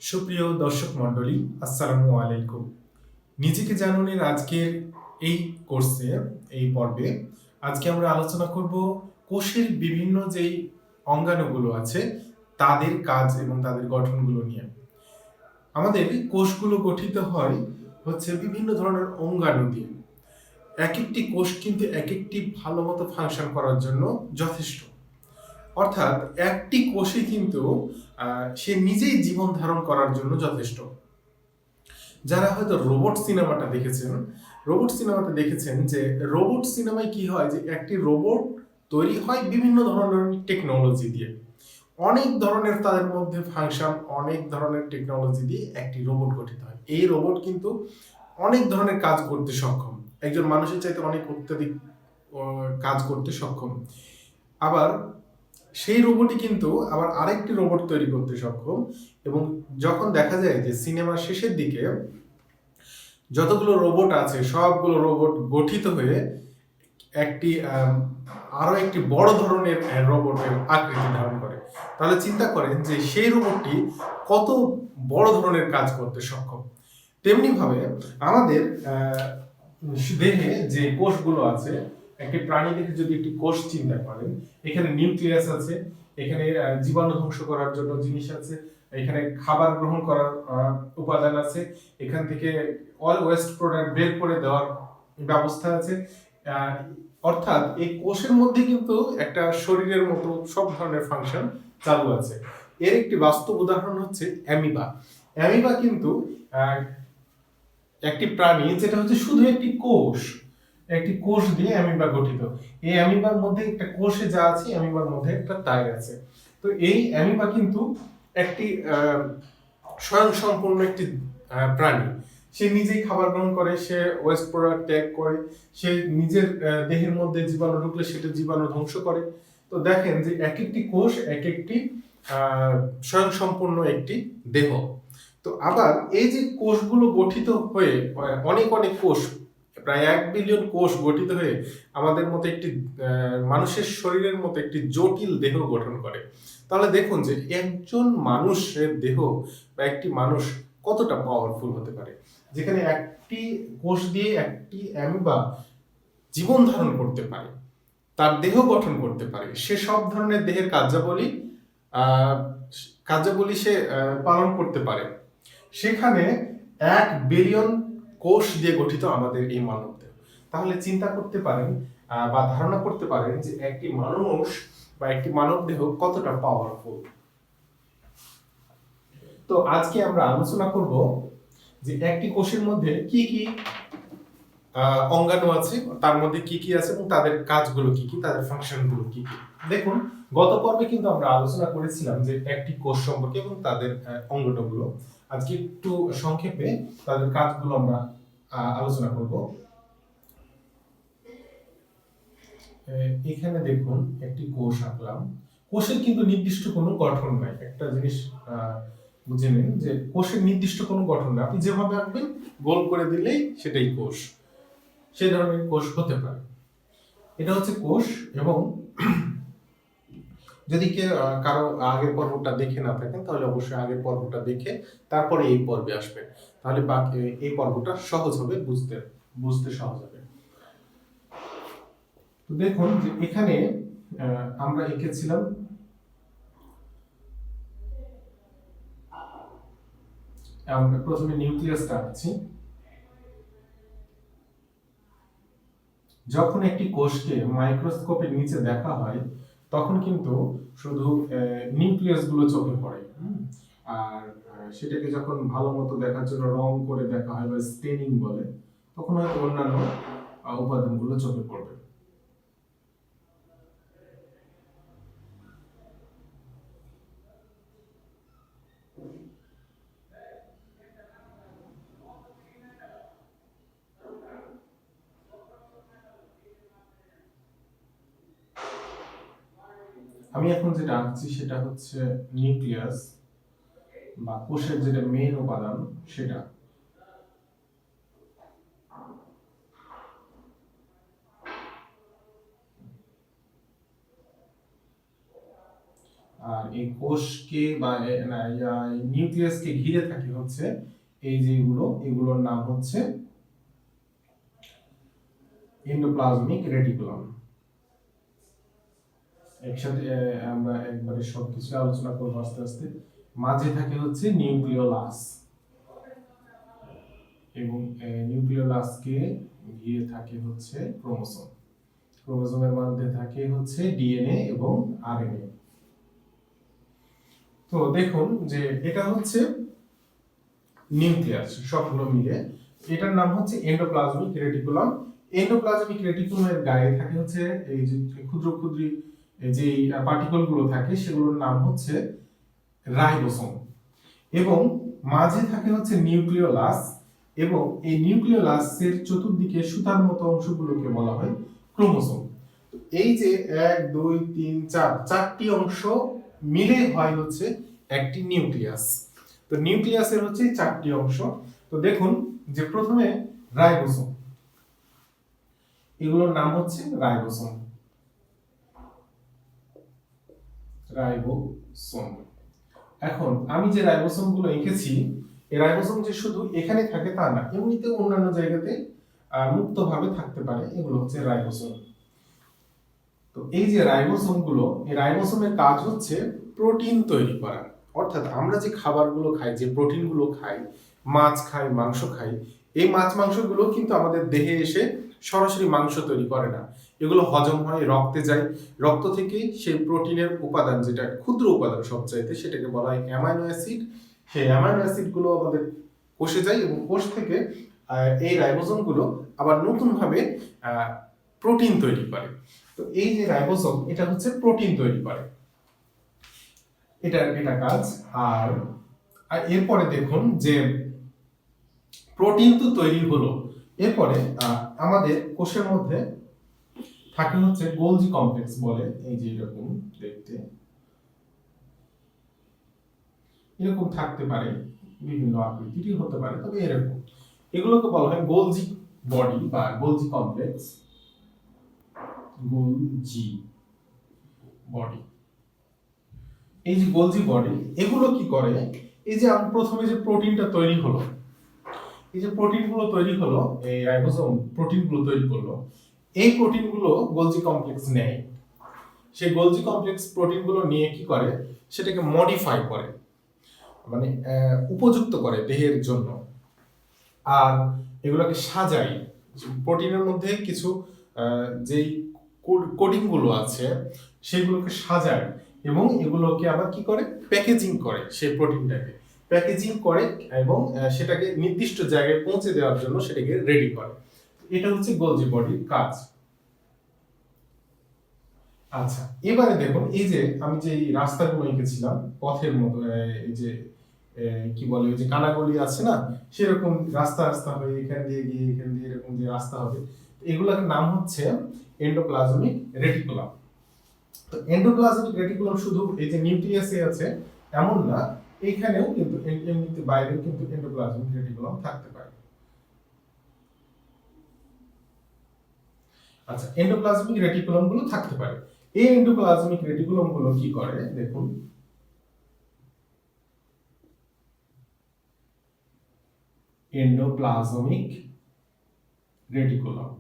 সুপ্রিয় দর্শক মণ্ডলী, আসসালামু আলাইকুম। নিজেকে জানুনের আজকের এই কোর্সে, এই পর্বে আজকে আমরা আলোচনা করব কোষের বিভিন্ন যেই অঙ্গাণুগুলো আছে তাদের কাজ এবং তাদের গঠনগুলো নিয়ে। আমাদের কোষগুলো গঠিত হয় হচ্ছে বিভিন্ন ধরনের অঙ্গাণু দিয়ে। এক একটি কোষ কিন্তু এক একটি ভালো মতো ফাংশন করার জন্য যথেষ্ট। অর্থাৎ একটি কোষই কিন্তু সে নিজেই জীবন ধারণ করার জন্য যথেষ্ট। যারা হয়তো রোবট সিনেমাটা দেখেছেন যে রোবট সিনেমায় কি হয় যে একটি রোবট তৈরি হয় বিভিন্ন ধরনের টেকনোলজি দিয়ে, অনেক ধরনের তাদের মধ্যে ফাংশন, অনেক ধরনের টেকনোলজি দিয়ে একটি রোবট গঠিত হয়। এই রোবট কিন্তু অনেক ধরনের কাজ করতে সক্ষম, একজন মানুষের চাইতে অনেক অত্যাধিক কাজ করতে সক্ষম। আবার সেই রোবটই কিন্তু আবার আরেকটি রোবট তৈরি করতে সক্ষম। এবং যখন দেখা যায় যে সিনেমার শেষের দিকে যতগুলো রোবট আছে সবগুলো রোবট গঠিত হয়ে একটি আরো একটি বড় ধরনের রোবটের আকৃতি ধারণ করে, তাহলে চিন্তা করেন যে সেই রোবটটি কত বড় ধরনের কাজ করতে সক্ষম। তেমনি ভাবে আমাদের দেহে যে কোষগুলো আছে, একটি প্রাণী দেখে যদি একটি কোষ চিন্তা করেন, এখানে নিউক্লিয়াস আছে, এখানে জীবাণু ধ্বংস করার জন্য জিনিস আছে, এখানে খাবার গ্রহণ করার উপাদান আছে, এখান থেকে অল ওয়েস্ট প্রোডাক্ট বের করে দেওয়ার ব্যবস্থা আছে। অর্থাৎ এই কোষের মধ্যে কিন্তু একটা শরীরের মতো সব ধরনের ফাংশন চালু আছে। এর একটি বাস্তব উদাহরণ হচ্ছে অ্যামিবা। অ্যামিবা কিন্তু একটি প্রাণী যেটা হচ্ছে শুধু একটি কোষ দিয়ে অ্যামিবা গঠিত। এই অ্যামিবার মধ্যে একটা কোষে যা আছে, অ্যামিবার মধ্যে একটা তাই আছে। তো এই অ্যামিবা কিন্তু একটি স্বয়ংসম্পূর্ণ একটি প্রাণী। সে নিজেই খাবার গ্রহণ করে, সে ওয়েস্ট প্রোডাক্ট ত্যাগ করে, সে নিজের দেহের মধ্যে জীবাণু ঢুকলে সেটা জীবাণু ধ্বংস করে। তো দেখেন যে এক একটি কোষ এক একটি স্বয়ংসম্পূর্ণ একটি দেহ। তো আবার এই যে কোষগুলো গঠিত হয়ে অনেক অনেক কোষ, প্রায় 1 বিলিয়ন কোষ গঠিত হয়ে আমাদের মতো একটি মানুষের শরীরের মতো একটি জটিল দেহ গঠন করে। তাহলে দেখুন যে একজন মানুষের দেহ বা একটি মানুষ কতটা পাওয়ারফুল হতে পারে, যেখানে একটি কোষ দিয়ে একটি অ্যামিবা জীবন ধারণ করতে পারে, তার দেহ গঠন করতে পারে, সে সব ধরনের দেহের কার্যাবলী সে পালন করতে পারে। সেখানে 1 বিলিয়ন কোষ দিয়ে গঠিত আমাদের এই মানব দেহ। তাহলে চিন্তা করতে পারেন বা ধারণা করতে পারেন যে একটি মানুষ বা একটি মানব দেহ কতটা পাওয়ারফুল। তো আজকে আমরা আলোচনা করব যে একটি কোষের মধ্যে কি কি অঙ্গাণু আছে, তার মধ্যে কি কি আছে এবং তাদের কাজগুলো কি কি, তাদের ফাংশনগুলো কি কি। দেখুন, গত পর্বে কিন্তু আমরা আলোচনা করেছিলাম যে একটি কোষ সম্পর্কে এবং তাদের অঙ্গাণুগুলো। আজকে একটু সংক্ষেপে তাদের কাজগুলো আমরা আলোচনা করব। এখানে দেখুন একটি কোষ আঁকলাম। কোষের কিন্তু নির্দিষ্ট কোনো গঠন নাই। একটা জিনিস বুঝে নিন যে কোষের নির্দিষ্ট কোনো গঠন নাই। আপনি যেভাবে আঁকবেন গোল করে দিলেই সেটাই কোষ। সে ধরনের কোষ হতে পারে। এটা হচ্ছে কোষ। এবং যদি কারো আগের পর্বটা দেখে না থাকেন তাহলে অবশ্যই আগের পর্বটা দেখে তারপরে এই পর্বে আসবেন, তাহলে বাকি এই পর্বটা সহজ হবে, বুঝতে সহজ হবে। তো দেখুন যে এখানে আমরা এঁকেছিলাম আমরা প্রথমে নিউক্লিয়াসটা আঁকছি। যখন একটি কোষকে মাইক্রোস্কোপের নিচে দেখা হয় তখন কিন্তু শুধু নিউক্লিয়াস গুলো চোখে পড়ে। আর সেটাকে যখন ভালো মতো দেখার জন্য রং করে দেখা হয় বা স্টেনিং বলে, তখন হয়তো অন্যান্য উপাদানগুলো চোখে পড়বে। আমি এখন যেটা আঁকছি সেটা হচ্ছে নিউক্লিয়াস বা কোষের যেটা মেইন উপাদান সেটা। আর এই কোষকে বা নিউক্লিয়াসকে ঘিরে থাকে হচ্ছে এই যে এগুলোর নাম হচ্ছে এন্ডোপ্লাজমিক রেটিকুলাম। একসাথে আমরা একবারে সবকিছু আলোচনা করবো আস্তে আস্তে। মাঝে থাকে হচ্ছে নিউক্লিওলাস, এবং নিউক্লিওলাসকে ঘিরে থাকে হচ্ছে ক্রোমোসোম। ক্রোমোসোমের মধ্যে থাকে হচ্ছে ডিএনএ এবং আরএনএ। তো দেখুন যে এটা হচ্ছে নিউক্লিয়াস সবগুলো মিলে, এটার নাম হচ্ছে এন্ডোপ্লাজমিক রেটিকুলাম। এন্ডোপ্লাজমিক রেটিকুলামের গায়ে থাকে হচ্ছে এই যে ক্ষুদ্র ক্ষুদ্র যে পার্টিকেল গুলো থাকে সেগুলোর নাম হচ্ছে রাইবোসোম, এবং মাঝে থাকে হচ্ছে নিউক্লিওলাস, এবং এই নিউক্লিওলাসের চতুর্দিকে সুতার মতো অংশগুলোকে বলা হয় ক্রোমোসোম। এই যে 1 2 3 4 চারটি অংশ মিলে হয় হচ্ছে একটি নিউক্লিয়াস। তো নিউক্লিয়াসের হচ্ছে চারটি অংশ। তো দেখুন যে প্রথমে রাইবোসোম, এগুলোর নাম হচ্ছে রাইবোসোম। রাইবোসোম। এখন আমি যে রাইবোসোম গুলো এঁকেছি, এই রাইবোসোম যে শুধু এখানে থাকে তা না, এমনিতে অন্যান্য জায়গাতে মুক্তভাবে থাকতে পারে, এগুলো হচ্ছে রাইবোসোম। তো এই যে রাইবোসোম গুলো, এই রাইবোসোমের কাজ হচ্ছে প্রোটিন তৈরি করা। অর্থাৎ আমরা যে খাবারগুলো খাই, যে প্রোটিনগুলো খাই, মাছ খাই, মাংস খাই, এই মাছ মাংসগুলো কিন্তু আমাদের দেহে এসে সরাসরি মাংস তৈরি করে না। এগুলো হজম হয়, রক্তে যায়, রক্ত থেকে সেই প্রোটিনের উপাদান, যেটা ক্ষুদ্র উপাদান সবচাইতে, সেটাকে বলা হয় অ্যামাইনো অ্যাসিড। সেই অ্যামাইনো অ্যাসিড গুলো আমাদের কোষে যায়, এবং কোষ থেকে এই রাইবোসোম গুলো আবার নতুন ভাবে প্রোটিন তৈরি করে। তো এই যে রাইবোসোম, এটা হচ্ছে প্রোটিন তৈরি করে, এটা কাজ। আর এরপরে দেখুন যে প্রোটিন তো তৈরি হলো, এরপরে আমাদের কোষের মধ্যে থাকে হচ্ছে গোলজি কমপ্লেক্স বলে, এই যে এরকম দেখতে এরকম থাকতে পারে, বিভিন্ন আকৃতির হতে পারে, তবে এরকম, এগুলোকে বলা হয় গোলজি বডি বা গোলজি কমপ্লেক্স। গোলজি বডি, এই যে গোলজি বডি, এগুলো কি করে, এই যে আমি প্রথমে যে প্রোটিনটা তৈরি হলো, এই যে প্রোটিনগুলো তৈরি হলো, এই রাইবোসোম প্রোটিনগুলো তৈরি করলো, এই প্রোটিনগুলো গোলজি কমপ্লেক্স নেয়। সেই গোলজি কমপ্লেক্স প্রোটিনগুলো নিয়ে কি করে, সেটাকে মডিফাই করে, মানে উপযুক্ত করে দেহের জন্য, আর এগুলোকে সাজায়। প্রোটিনের মধ্যে কিছু যেই কোডিং গুলো আছে সেগুলোকে সাজায়, এবং এগুলোকে আবার কি করে, প্যাকেজিং করে, সেই প্রোটিনটাকে প্যাকেজিং করে, এবং সেটাকে নির্দিষ্ট জায়গায় পৌঁছে দেওয়ার জন্য সেটাকে রেডি করে। এটা হচ্ছে গোলজি বডির কাজ। আচ্ছা, এবারে দেখুন এই যে আমি যে রাস্তাগুলো এঁকেছিলাম পথের মতো, এই যে কি বলে, ওই যে কানাগলি আছে না, সেরকম রাস্তা রাস্তা হয়ে এখান দিয়ে গিয়ে এখান দিয়ে এরকম যে রাস্তা হবে, এগুলোর নাম হচ্ছে এন্ডোপ্লাজমিক রেটিকুলাম। তো এন্ডোপ্লাজমিক রেটিকুলাম শুধু এই যে নিউক্লিয়াসে আছে এমন না, এখানেও কিন্তু এমনিতে বাইরেও কিন্তু এন্ডোপ্লাজমিক রেটিকুলাম থাকতে পারে। আচ্ছা, এন্ডোপ্লাজমিক রেটিকুলাম গুলো থাকতে পারে। এই এন্ডোপ্লাজমিক রেটিকুলাম গুলো কি করে দেখুন, এন্ডোপ্লাজমিক রেটিকুলাম,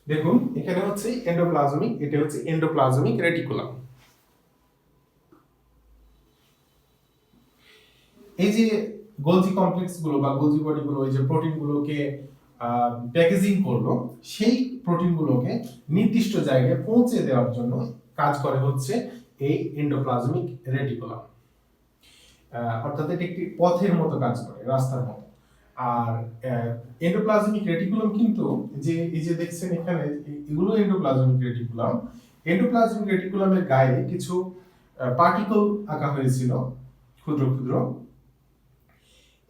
দেখুন এখানে হচ্ছে এন্ডোপ্লাজমিক, এটা হচ্ছে এন্ডোপ্লাজমিক রেটিকুলাম। এই যে গোলজি কমপ্লেক্স গুলো বা গোলজি বডি গুলো, এই যে প্রোটিন গুলোকে প্যাকেজিং করলো, সেই প্রোটিন গুলোকে নির্দিষ্ট জায়গায় পৌঁছে দেওয়ার জন্য কাজ করে হচ্ছে এই এন্ডোপ্লাজমিক রেটিকুলাম। অর্থাৎ এটা একটি পথের মতো কাজ করে, রাস্তার মতো। আর এন্ডোপ্লাজমিক রেটিকুলাম কিন্তু যে এই যে দেখছেন এখানে, এগুলো এন্ডোপ্লাজমিক রেটিকুলাম। এন্ডোপ্লাজমিক রেটিকুলামের গায়ে কিছু পার্টিকল আঁকা হয়েছিল, ক্ষুদ্র ক্ষুদ্র।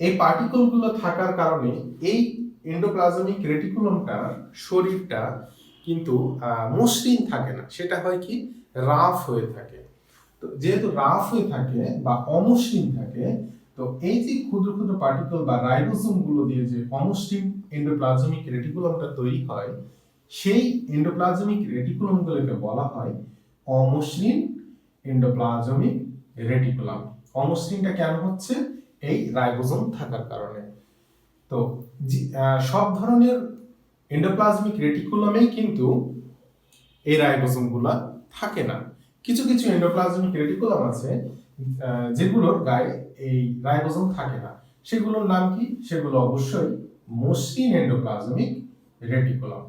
এই পার্টিকল গুলো থাকার কারণে এই এন্ডোপ্লাজমিক রেটিকুলামটার শরীরটা কিন্তু মসৃণ থাকে না, সেটা হয় কি রাফ হয়ে থাকে। তো যেহেতু রাফ হয়ে থাকে বা অমসৃণ থাকে, তো এই যে ক্ষুদ্র ক্ষুদ্র পার্টিকল বা রাইবোসোম গুলো দিয়ে যে অমসৃণ এন্ডোপ্লাজমিক রেটিকুলামটা তৈরি হয়, সেই এন্ডোপ্লাজমিক রেটিকুলামগুলোকে বলা হয় অমসৃণ এন্ডোপ্লাজমিক রেটিকুলাম। অমসৃণটা কেন হচ্ছে? এই রাইবোজোম থাকার কারণে। তো সব ধরনের এন্ডোপ্লাজমিক রেটিকুলামেই কিন্তু এই রাইবোজোমগুলা থাকে না। কিছু কিছু এন্ডোপ্লাজমিক রেটিকুলাম আছে যেগুলোর গায়ে এই রাইবোজোম থাকে না, সেগুলোর নাম কি? সেগুলো অবশ্যই মসৃণ এন্ডোপ্লাজমিক রেটিকুলাম।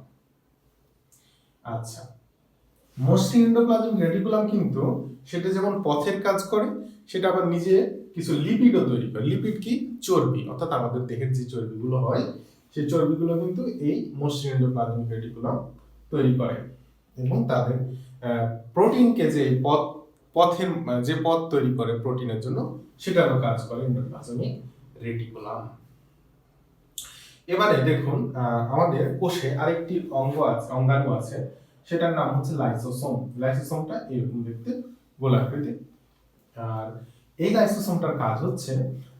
আচ্ছা, মসৃণ এন্ডোপ্লাজমিক রেটিকুলাম কিন্তু সেটা যেমন পথের কাজ করে, সেটা আবার নিজে কিছু লিপিডও তৈরি করে। লিপিড কি? চর্বি, অর্থাৎ আমাদের দেহের যে চর্বিগুলো হয় সেই চর্বিগুলো কিন্তু এই মসৃণ এন্ডোপ্লাজমিক রেটিকুলাম তৈরি করে, এবং তাদের প্রোটিনকে যে পথের যে পথ তৈরি করে প্রোটিনের জন্য, সেটারও কাজ করে এন্ডোপ্লাজমিক রেটিকুলাম। এবারে দেখুন, আমাদের কোষে আরেকটি অঙ্গাণু আছে, সেটার নাম হচ্ছে লাইসোসোম। লাইসোসোমটা এরকম দেখতে, গোলাকৃতি। আর এই লাইসোসোমটার কাজ হচ্ছে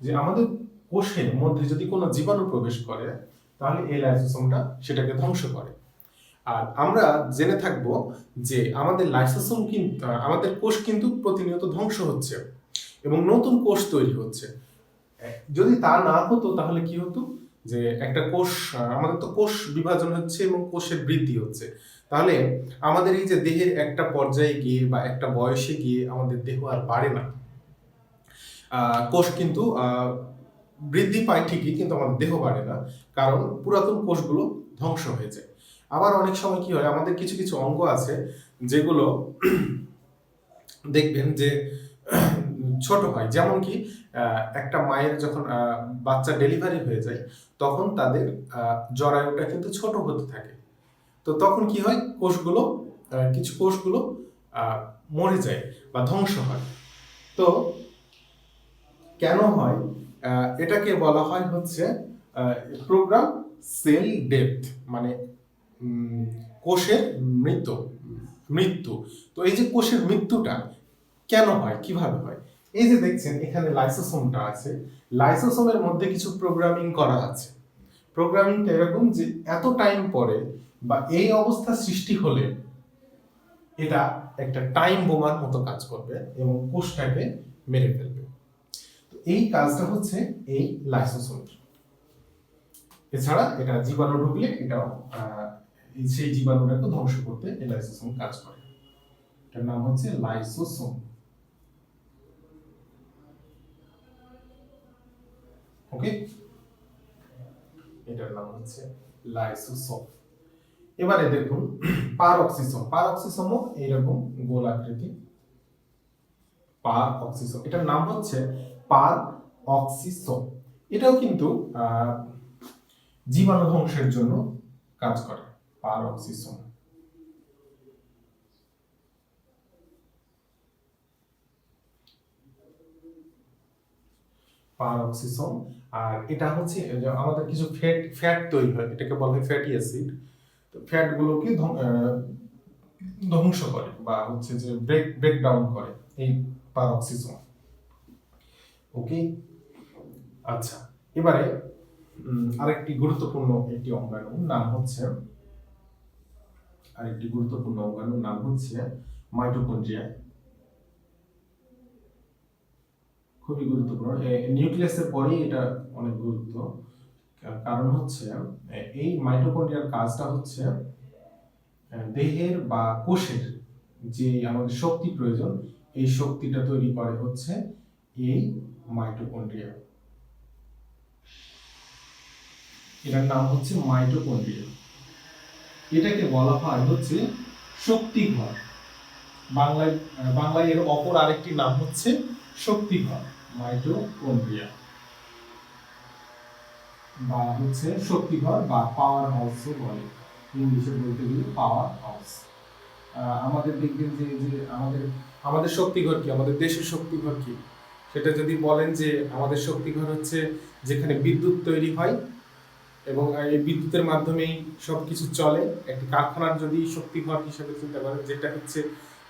যে আমাদের কোষের মধ্যে যদি কোনো জীবাণু প্রবেশ করে, তাহলে এই লাইসোসোমটা সেটাকে ধ্বংস করে। আর আমরা জেনে থাকবো যে আমাদের লাইসোসোম কিন্তু, আমাদের কোষ কিন্তু প্রতিনিয়ত ধ্বংস হচ্ছে এবং নতুন কোষ তৈরি হচ্ছে। যদি তা না হতো তাহলে কি হতো? যে একটা কোষ, আমাদের তো কোষ বিভাজন হচ্ছে এবং কোষের বৃদ্ধি হচ্ছে, তাহলে আমাদের এই যে দেহের একটা পর্যায়ে গিয়ে বা একটা বয়সে গিয়ে আমাদের দেহ আর বাড়ে না। কোষ কিন্তু বৃদ্ধি পায় ঠিকই, কিন্তু আমাদের দেহ বাড়ে না, কারণ পুরাতন কোষগুলো ধ্বংস হয়ে যায়। আবার অনেক সময় কি হয়, আমাদের কিছু কিছু অঙ্গ আছে যেগুলো দেখবেন যে ছোট হয়। যেমন কি, একটা মায়ের যখন বাচ্চা ডেলিভারি হয়ে যায়, তখন তাদের জরায়ুটা কিন্তু ছোট হতে থাকে। তো তখন কি হয়, কোষগুলো, কিছু কোষগুলো মরে যায় বা ধ্বংস হয়। তো কেন হয়? এটাকে বলা হয় হচ্ছে প্রোগ্রাম সেল ডেথ, মানে কোষের মৃত্যু। তো এই যে কোষের মৃত্যুটা কেন হয়, কিভাবে হয়? এই যে দেখছেন এখানে লাইসোসোমটা আছে, লাইসোসোমের মধ্যে কিছু প্রোগ্রামিং করা আছে। প্রোগ্রামিংটা এরকম যে এত টাইম পরে বা এই অবস্থা সৃষ্টি হলে এটা একটা টাইম বোমার মতো কাজ করবে এবং কোষটাকে মেরে ফেলবে। তো এই কাজটা হচ্ছে এই লাইসোসোমের। এছাড়া এটা জীবাণু ঢুকলে এটাও সেই জীবাণুটাকে ধ্বংস করতে এই লাইসোসোম কাজ করে। এটার নাম হচ্ছে লাইসোসোম। ওকে, এটার নাম হচ্ছে লাইসোসোম। এবারে দেখুন পারঅক্সিসোম। পারঅক্সিসোমও এইরকম গোল আকৃতি। পারঅক্সিসোম, এটার নাম হচ্ছে পারঅক্সিসোম। এটাও কিন্তু জীবাণু ধ্বংসের জন্য কাজ করে। পারঅক্সিসোম। পারঅক্সিসোম। আর এটা হচ্ছে আমাদের কিছু ফ্যাট তৈরি হয়, এটাকে বলা হয় ফ্যাটি অ্যাসিড। তো ফ্যাট গুলোকে ধ্বংস করে বা হচ্ছে যে ব্রেকডাউন করে এই পারঅক্সিসোম। ওকে, আচ্ছা, এবারে আরেকটি গুরুত্বপূর্ণ অঙ্গাণুর নাম হচ্ছে মাইটোকন্ড্রিয়া। খুবই গুরুত্বপূর্ণ, নিউক্লিয়াসের পরেই এটা অনেক গুরুত্ব। কারণ হচ্ছে এই মাইটোকন্ড্রিয়ার কাজটা হচ্ছে দেহের বা কোষের যে আমাদের শক্তি প্রয়োজন, এই শক্তিটা তৈরি করে হচ্ছে এই মাইটোকন্ড্রিয়া। এটার নাম হচ্ছে মাইটোকন্ড্রিয়া। এটাকে বলা হয় হচ্ছে শক্তিঘর। বাংলায় এর অপর আরেকটি নাম হচ্ছে শক্তিঘর, মাইটোকন্ড্রিয়া, বা হচ্ছে শক্তিঘর বা পাওয়ার হাউস বলে, ইংলিশে বলতে গেলে পাওয়ার হাউস। আমাদের দেখবেন যে আমাদের শক্তিঘর কি, আমাদের দেশের শক্তিঘর কি, সেটা যদি বলেন যে আমাদের শক্তিঘর হচ্ছে যেখানে বিদ্যুৎ তৈরি হয় এবং এই বিদ্যুতের মাধ্যমেই সবকিছু চলে। একটি কারখানার যদি শক্তিঘর হিসেবে চিন্তা করেন, যেটা হচ্ছে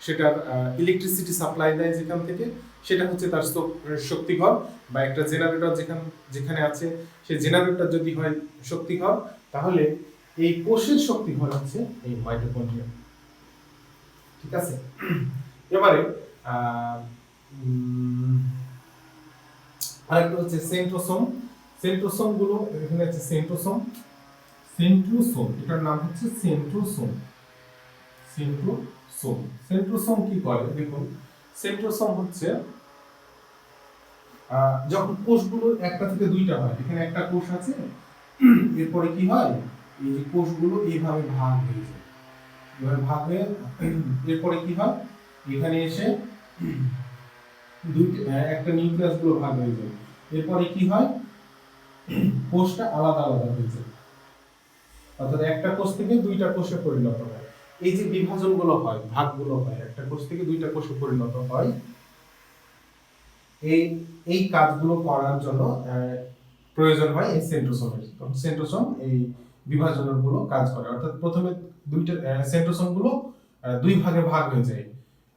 সেটার ইলেকট্রিসিটি সাপ্লাই দেয় যেখান থেকে, সেটা হচ্ছে তার শক্তিঘর। বা একটা জেনারেটর যেখানে আছে, সেই জেনারেটর যদি হয় শক্তিঘর, তাহলে এই কোষের শক্তি ঘর হচ্ছে এই মাইটোকন্ড্রিয়া। ঠিক আছে, এবারে আরেকটা হচ্ছে সেন্ট্রোসোম। সেন্ট্রোসোম গুলো এখানে আছে সেন্ট্রোসোম, সেন্ট্রোসোম এটার নাম হচ্ছে সেন্ট্রোসোম। সেন্ট্রোসোম, সেন্ট্রোসোম কি করে দেখুন, সেন্ট্রোসোম হচ্ছে যখন কোষগুলো একটা থেকে দুইটা হয়, এখানে একটা কোষ আছে, এরপরে কি হয়, এই যে কোষগুলো এইভাবে ভাগ হয়ে যায়, এভাবে ভাগ হয়ে এরপরে কি হয়, এখানে এসে একটা নিউক্লিয়াস গুলো ভাগ হয়ে যায়, এরপরে কি হয়, কোষটা আলাদা আলাদা হয়ে যায়, অর্থাৎ একটা কোষ থেকে দুইটা কোষে পরিণত হয়। এই যে বিভাজন গুলো হয়, ভাগগুলো হয়, একটা কোষ থেকে দুইটা কোষে পরিণত হয়, এই কাজগুলো করার জন্য প্রয়োজন হয় এই সেন্ট্রোসোমের। সেন্ট্রোসোম এই বিভাজনের গুলো কাজ করে, অর্থাৎ প্রথমে দুইটা সেন্ট্রোসোম গুলো দুই ভাগে ভাগ হয়ে যায়।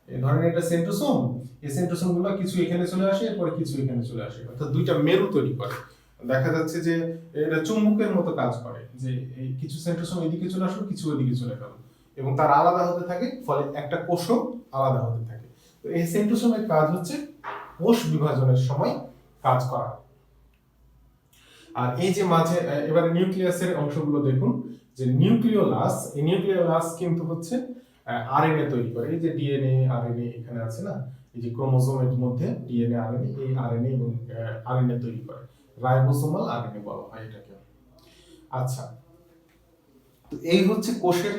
এই ধরেন এটা সেন্ট্রোসোম, এই সেন্ট্রোসোম গুলো কিছু এখানে চলে আসে, এরপর কিছু এখানে চলে আসে, অর্থাৎ দুইটা মেরু তৈরি করে। দেখা যাচ্ছে যে এটা চুম্বকের মতো কাজ করে, যে এই কিছু সেন্ট্রোসোম এদিকে চলে আসলো, কিছু ওইদিকে চলে গেল, এবং তার আলাদা হতে থাকে, ফলে একটা কোষও আলাদা হতে থাকে। তো এই সেন্ট্রোসোমের কাজ হচ্ছে কোষ বিভাজনের সময় কাজ করা। আর এই যে মাঝে এবারে নিউক্লিয়াসের অংশগুলো দেখুন, যে নিউক্লিওলাস, এই নিউক্লিওলাস কিন্তু হচ্ছে আরএনএ তৈরি করে। এই যে ডিএনএ আরএনএ এখানে আছে না, এই যে ক্রোমোসোমের মধ্যে ডিএনএ আরএনএ, এই আরএনএ এবং আরএনএ তৈরি করে, রাইবোসোমাল আরএনএ বলা হয় এটাকে। আচ্ছা, তো এই হচ্ছে কোষের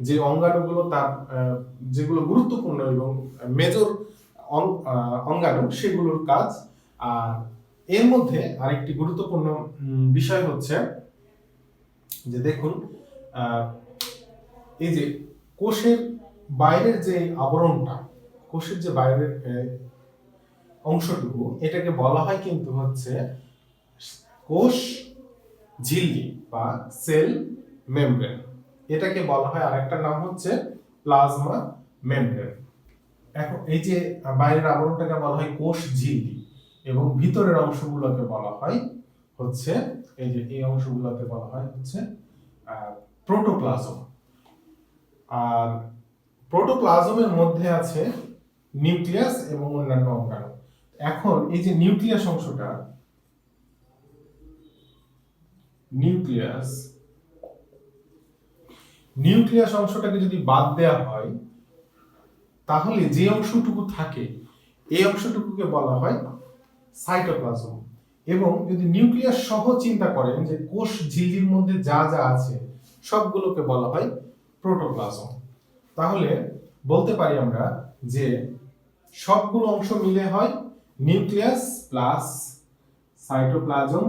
যে অঙ্গাণুগুলো, তার যেগুলো গুরুত্বপূর্ণ এবং মেজর অঙ্গাণু, সেগুলোর কাজ। আর এর মধ্যে আরেকটি গুরুত্বপূর্ণ বিষয় হচ্ছে যে দেখুন, এই যে কোষের বাইরের যে আবরণটা, কোষের যে বাইরের অংশটুকু, এটাকে বলা হয় কিন্তু হচ্ছে কোষ ঝিল্লি বা সেল মেমব্রেন। এটাকে বলা হয় আরেকটা নাম হচ্ছে প্লাজমা মেমব্রেন। এখন এই যে বাইরের আবরণটাকে বলা হয় কোষ ঝিল্লি, এবং ভিতরের অংশগুলোকে বলা হয় হচ্ছে, এই যে এই অংশগুলোকে বলা হয় হচ্ছে প্রোটোপ্লাজম। আর প্রোটোপ্লাজমের মধ্যে আছে নিউক্লিয়াস এবং অন্যান্য অঙ্গাণু। এখন এই যে নিউক্লিয়াস অংশটা, নিউক্লিয়াস অংশটাকে যদি বাদ দেওয়া হয়, তাহলে যে অংশটুকু থাকে এই অংশটুকুকে বলা হয় সাইটোপ্লাজম। এবং যদি নিউক্লিয়াস সহ চিন্তা করেন, যে কোষ ঝিল্লির মধ্যে যা যা আছে সবগুলোকে বলা হয় প্রোটোপ্লাজম। তাহলে বলতে পারি আমরা যে সবগুলো অংশ মিলে হয় নিউক্লিয়াস প্লাস সাইটোপ্লাজম,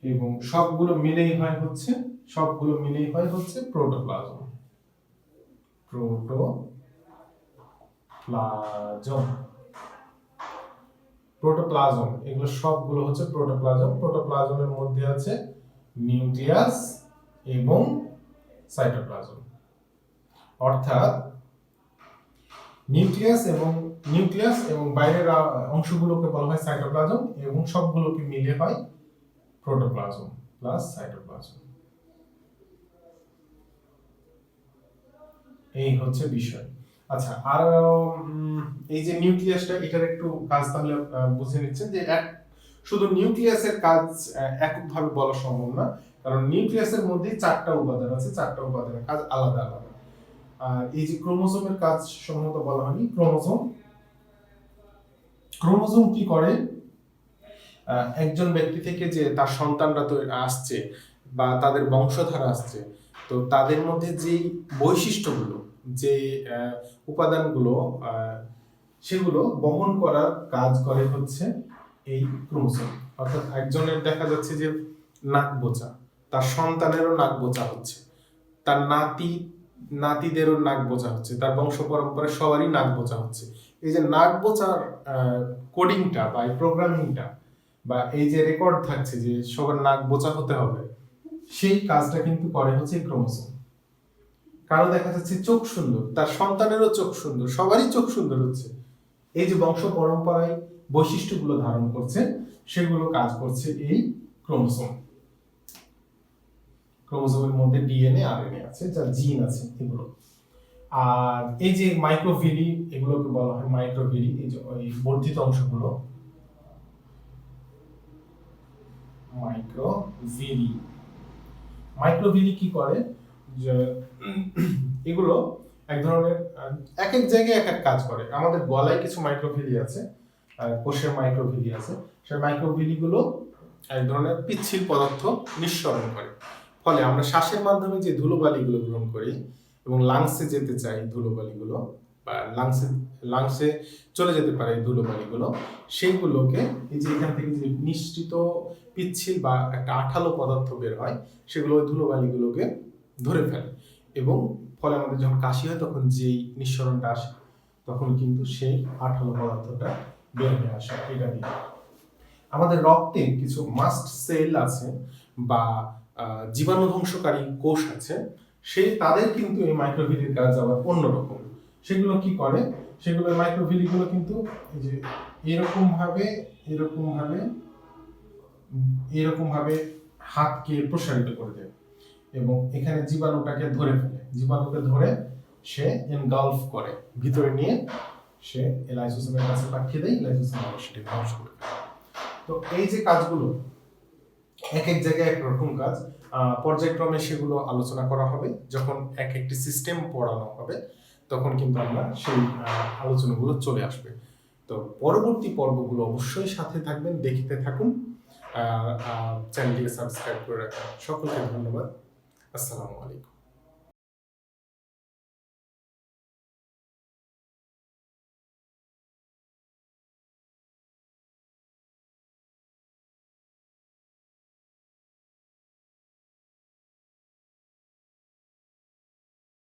এবং সবগুলো মিলেই হয় হচ্ছে প্রোটোপ্লাজম। প্রোটোপ্লাজম এগুলো সবগুলো হচ্ছে প্রোটোপ্লাজম। প্রোটোপ্লাজমের মধ্যে আছে নিউক্লিয়াস এবং সাইটোপ্লাজম, অর্থাৎ নিউক্লিয়াস এবং বাইরের অংশগুলোকে বলা হয় সাইটোপ্লাজম, এবং সবগুলোকে মিলে হয় প্রোটোপ্লাজম প্লাস সাইটোপ্লাজম। এই হচ্ছে বিষয়। আচ্ছা, আর এই যে নিউক্লিয়াসটা, এটার একটু কাজ তাহলে বুঝে নিচ্ছেন, যে শুধু নিউক্লিয়াসের কাজ এককভাবে বলা সম্ভব না, কারণ নিউক্লিয়াসের মধ্যে চারটা উপাদান আছে, চারটা উপাদানের কাজ আলাদা আলাদা। আর এই যে ক্রোমোসোমের কাজ সম্ভবত বলা হয়নি। ক্রোমোসোম কি করে, একজন ব্যক্তি থেকে যে তার সন্তানরা তো আসছে বা তাদের বংশধারা আসছে, তো তাদের মধ্যে যে বৈশিষ্ট্যগুলো, যে উপাদানগুলো, সেগুলো বহন করার কাজ করে হচ্ছে এই ক্রোমোসোম। অর্থাৎ একজনের দেখা যাচ্ছে যে নাক বোচা, তার সন্তানেরও নাক বোচা হচ্ছে, তার নাতিদেরও নাক বোচা হচ্ছে, তার বংশ পরম্পরায় সবারই নাক বোচা হচ্ছে। এই যে নাক বোচার কোডিংটা বা প্রোগ্রামিংটা, বা এই যে রেকর্ড থাকছে যে সবার নাক বোচা হতে হবে, সেই কাজটা কিন্তু করে হচ্ছে ক্রোমোসোম। কারো দেখা যাচ্ছে চোখ সুন্দর, তার সন্তানেরও চোখ সুন্দর, সবারই চোখ সুন্দর হচ্ছে। এই যে বংশ পরম্পরায় বৈশিষ্ট্যগুলো ধারণ করছে, সেগুলো কাজ করছে এই ক্রোমোসোম। ক্রোমোসোমের মধ্যে ডিএনএ আরএনএ আছে, যা জিন আছে এগুলো। আর এই যে মাইক্রোভিলি, এগুলোকে বলা হয় মাইক্রোভিলি, এই যে ওই বর্ধিত অংশগুলো মাইক্রোভিলি। মাইক্রোভিলি কি করে, যে এগুলো এক ধরনের এক এক জায়গায় এক এক কাজ করে। আমাদের গলায় কিছু মাইক্রোভিলি আছে, কোষের মাইক্রোভিলি আছে, সেই মাইক্রোভিলি গুলো এক ধরনের পিচ্ছিল পদার্থ নিঃসরণ করে। ফলে আমরা শ্বাসের মাধ্যমে যে ধুলোবালিগুলো গ্রহণ করি এবং লাংসে যেতে চাই ধুলোবালিগুলো, বা লাংসে চলে যেতে পারে এই ধুলোবালিগুলো, সেইগুলোকে এই যে এখান থেকে যে নিঃসৃত পিচ্ছিল বা একটা আঠালো পদার্থ বের হয়, সেগুলো ওই ধুলোবালিগুলোকে ধরে ফেলে। এবং ফলে আমাদের যখন কাশি হয় তখন যেই নিঃসরণটা আসে, তখন কিন্তু সেই আঠালো পদার্থটা বের হয়ে আসে এটা দিয়ে। আমাদের রক্তে কিছু মাস্ট সেল আছে বা জীবাণু ধ্বংসকারী কোষ আছে, সেই তাদের কিন্তু এই মাইক্রোভিলির কাজ আবার অন্যরকম। সেগুলো কি করে, সেগুলো মাইক্রোভিলিগুলো কিন্তু এই যে এরকম ভাবে হাতকে প্রসারিত করে দেয় এবং এখানে জীবাণুটাকে ধরে ফেলে। জীবাণুকে ধরে সে এনগালফ করে, ভিতরে নিয়ে সে লাইসোসোমের কাছে পাঠিয়ে দেয়, লাইসোসোম আবার সেটাকে ধ্বংস করে ফেলে। তো এই যে কাজগুলো এক এক জায়গায় এক রকম কাজ, পর্যায়ক্রমে সেগুলো আলোচনা করা হবে। যখন এক একটি সিস্টেম পড়ানো হবে তখন কিন্তু আমরা সেই আলোচনাগুলো চলে আসবে। তো পরবর্তী পর্বগুলো অবশ্যই সাথে থাকবেন, দেখতে থাকুন, চ্যানেলটিকে সাবস্ক্রাইব করে রাখুন। সকলকে ধন্যবাদ। আসসালামু আলাইকুম।